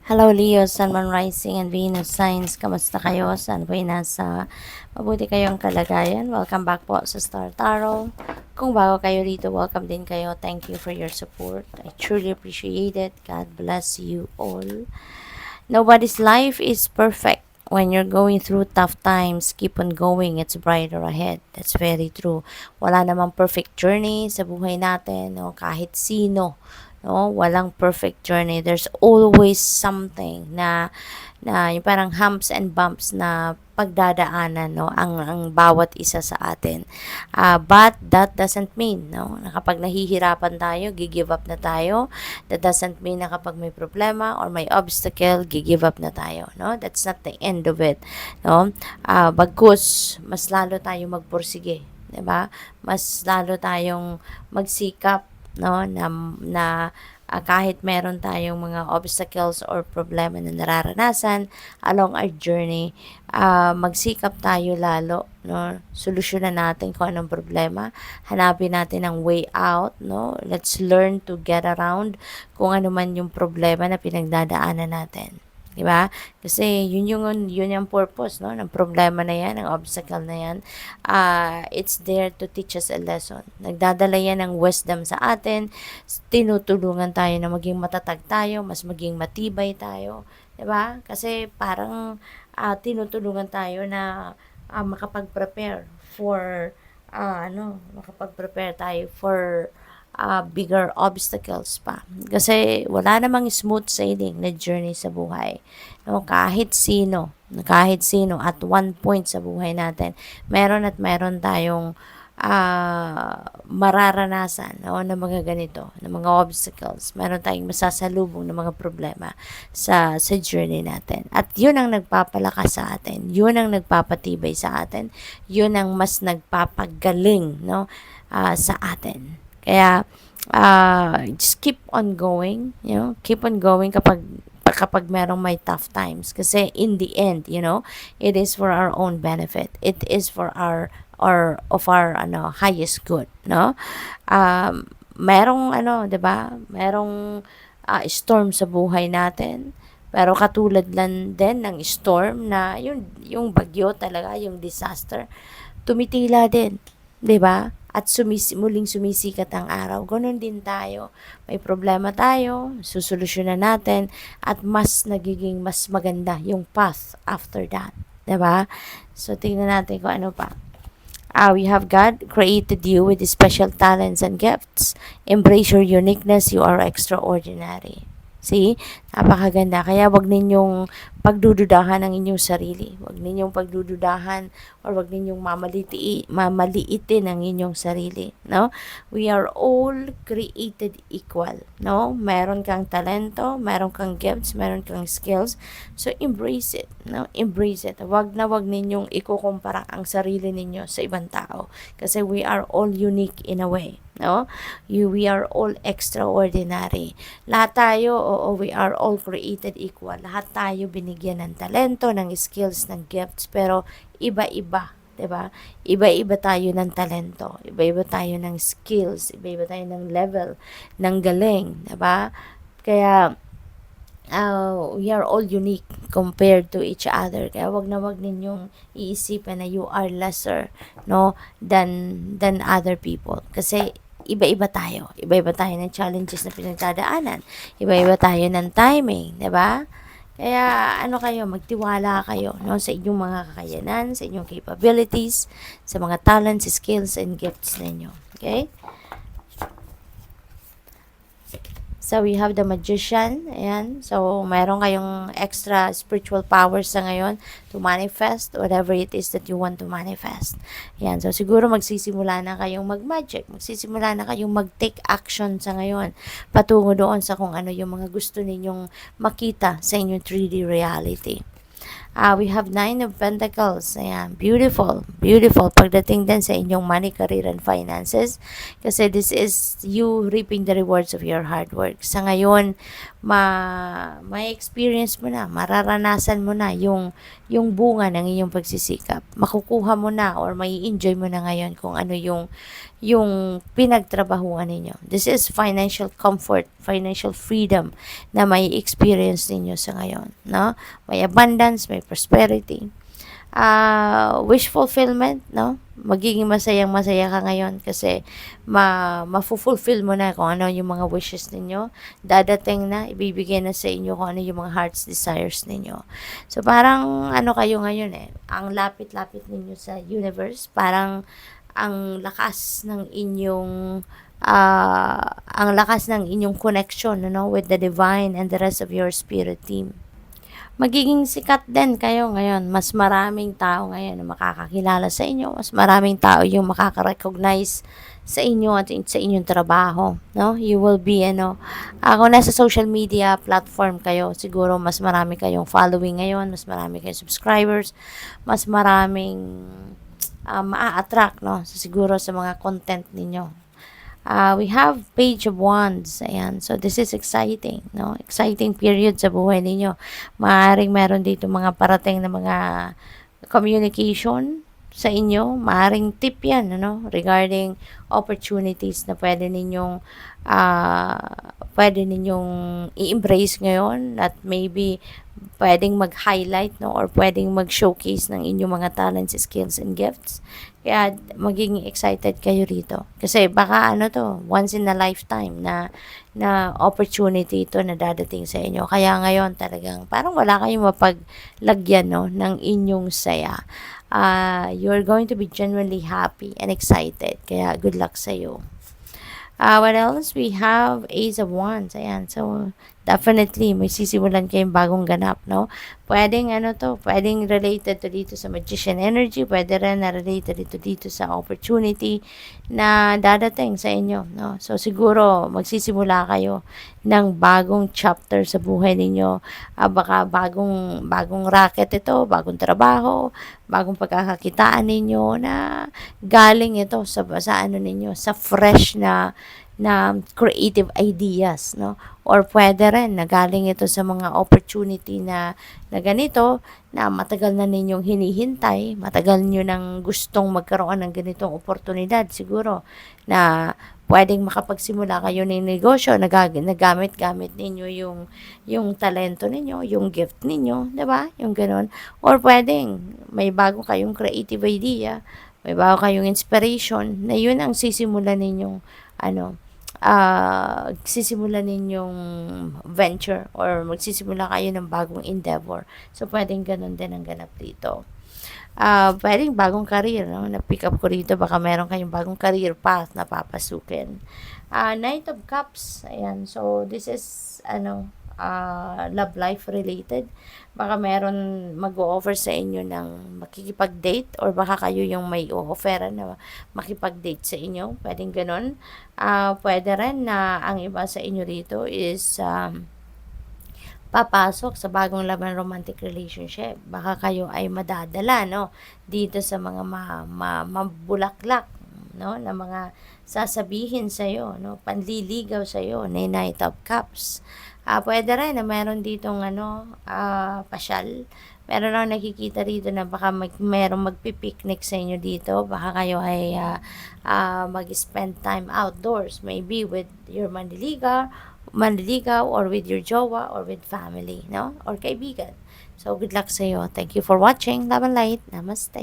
Hello Leo, Sun, Moon, Rising, and Venus Signs. Kamusta kayo? Saan po nasa mabuti kayong kalagayan? Welcome back po sa Star Tarot. Kung bago kayo dito, welcome din kayo. Thank you for your support. I truly appreciate it. God bless you all. Nobody's life is perfect. When you're going through tough times, keep on going. It's brighter ahead. That's very true. Wala namang perfect journey sa buhay natin, no? Kahit sino, no? Walang perfect journey. There's always something na yung parang humps and bumps na pagdadaanan, no, ang bawat isa sa atin. But that doesn't mean, no, na kapag nahihirapan tayo, give up na tayo. That doesn't mean na kapag may problema or may obstacle, give up na tayo, no. That's not the end of it, no. Bagkus mas lalo tayong magpursige, 'di ba? Mas lalo tayong magsikap, no, na kahit meron tayong mga obstacles or problema na nararanasan along our journey, magsikap tayo lalo, no? Solusyonan natin kung anong problema, hanapin natin ang way out, no? Let's learn to get around kung ano man yung problema na pinagdadaanan natin. 'Di ba? Kasi yun yung purpose, no, ng problema na 'yan, ng obstacle na 'yan. It's there to teach us a lesson. Nagdadala 'yan ng wisdom sa atin. Tinutulungan tayo na maging matatag tayo, mas maging matibay tayo, 'di ba? Kasi parang tinutulungan tayo na makapag-prepare for makapag-prepare tayo for bigger obstacles pa. Kasi wala namang smooth sailing na journey sa buhay. No, kahit sino at one point sa buhay natin, meron tayong mararanasan, no, ng mga ganito, ng mga obstacles. Meron tayong masasalubong ng mga problema sa journey natin. At yun ang nagpapalakas sa atin. Yun ang nagpapatibay sa atin. Yun ang mas nagpapagaling, no, sa atin. Kaya, just keep on going, keep on going kapag merong may tough times. Kasi in the end, it is for our own benefit. It is for our or of our highest good, no? Merong 'di ba? Merong storm sa buhay natin. Pero katulad lang din ng storm na yung bagyo talaga, yung disaster, tumitila din, 'di ba? At muling sumisikat ang araw. Ganon din tayo. May problema tayo, susolusyonan natin, at mas maganda yung path after that. 'Di ba? So, tingnan natin kung ano pa. We have God created you with special talents and gifts. Embrace your uniqueness. You are extraordinary. See? Napakaganda. Kaya wag ninyong pagdududahan ang inyong sarili. Wag ninyong pagdududahan or wag ninyong mamaliitin ang inyong sarili, no? We are all created equal, no? Meron kang talento, meron kang gifts, meron kang skills. So embrace it, no? Embrace it. Wag ninyong ikukumpara ang sarili ninyo sa ibang tao kasi we are all unique in a way, no? We are all extraordinary. Lahat tayo, we are all created equal. Lahat tayo binigyan ng talento, ng skills, ng gifts, pero iba-iba, 'di ba? Iba-iba tayo ng talento, iba-iba tayo ng skills, iba-iba tayo ng level ng galing, 'di ba? Kaya we are all unique compared to each other. Kaya wag ninyong iisipin na you are lesser, no, than other people. Kasi iba-iba tayo. Iba-iba tayo ng challenges na pinagdadaanan. Iba-iba tayo ng timing, 'di ba? Kaya magtiwala kayo, no, sa inyong mga kakayanan, sa inyong capabilities, sa mga talents, skills, and gifts ninyo. Okay? So, we have the Magician. Ayan. So, mayroon kayong extra spiritual powers sa ngayon to manifest whatever it is that you want to manifest. Ayan. So, siguro magsisimula na kayong mag-magic. Magsisimula na kayong mag-take action sa ngayon patungo doon sa kung ano yung mga gusto ninyong makita sa inyong 3D reality. We have Nine of Pentacles. Ayan, beautiful, beautiful. Pagdating din sa inyong money, career, and finances. Kasi this is you reaping the rewards of your hard work. Sa ngayon, may experience mo na, mararanasan mo na yung bunga ng iyong pagsisikap. Makukuha mo na or may enjoy mo na ngayon kung ano yung pinagtrabahuan ninyo. This is financial comfort, financial freedom na may experience ninyo sa ngayon, no? May abundance, may prosperity. Wish fulfillment, no? Magiging masayang-masaya ka ngayon kasi ma-fulfill mo na kung ano yung mga wishes ninyo. Dadating na, ibibigay na sa inyo kung ano yung mga heart's desires ninyo. So, parang ano kayo ngayon ang lapit-lapit ninyo sa universe, parang ang lakas ng inyong connection, with the divine and the rest of your spirit team. Magiging sikat din kayo ngayon. Mas maraming tao ngayon na makakakilala sa inyo. Mas maraming tao yung makaka-recognize sa inyo at sa inyong trabaho, no? You will be, kung nasa social media platform kayo, siguro mas marami kayong following ngayon, mas marami kayong subscribers, mas maraming maa-attract, no? So, siguro sa mga content ninyo. We have Page of Wands. Ayan. So, this is exciting, no? Exciting period sa buhay ninyo. Maaaring meron dito mga parating na mga communication sa inyo. Maaaring tip yan, regarding opportunities na pwede ninyong i-embrace ngayon at maybe pwedeng mag-highlight, no, or pwedeng mag-showcase ng inyong mga talents, skills, and gifts. Kaya magiging excited kayo rito. Kasi baka once in a lifetime na opportunity ito na dadating sa inyo. Kaya ngayon talagang parang wala kayong mapaglagyan, no, ng inyong saya. You're going to be genuinely happy and excited. Kaya good luck sa iyo. What else? We have Ace of Wands. Ayan. So, definitely, may sisimulan kayong bagong ganap, no? Pwedeng, pwedeng related to dito sa Magician energy. Pwede rin na related dito sa opportunity na dadating sa inyo, no? So, siguro, magsisimula kayo ng bagong chapter sa buhay ninyo. Baka bagong racket ito, bagong trabaho, bagong pagkakakitaan ninyo na galing ito sa ninyo, sa fresh na creative ideas, no? Or pwede rin na galing ito sa mga opportunity na ganito na matagal na ninyong hinihintay, matagal nyo nang gustong magkaroon ng ganitong oportunidad siguro na pwedeng makapagsimula kayo ng negosyo, nagamit-gamit ninyo yung talento ninyo, yung gift ninyo, 'di ba? Yung ganoon. Or pwedeng may bago kayong creative idea, may bago kayong inspiration na yun ang sisimulan ninyong sisimulan ninyong venture or magsisimula kayo ng bagong endeavor. So, pwedeng ganun din ang ganap dito. Pwedeng bagong career, no? Na-pick up ko rito, baka meron kayong bagong career path na papasukin. Knight of Cups, ayan. So, this is, love life related. Baka meron mag-o-offer sa inyo ng makikipag-date or baka kayo yung may o-offeran na makipag-date sa inyo. Pwedeng ganun. Pwede rin na ang iba sa inyo rito is papasok sa bagong laban romantic relationship. Baka kayo ay madadala, no, dito sa mga mabulaklak, no, na mga sasabihin sa iyo, no, panliligaw sa iyo ni Knight of Cups. Pwede rin na meron ditong pasyal. Meron akong nakikita rito na baka merong magpipiknik sa inyo dito. Baka kayo ay mag-spend time outdoors. Maybe with your manliligaw or with your jowa or with family, no? Or kaibigan. So, good luck sa iyo. Thank you for watching. Love and light. Namaste.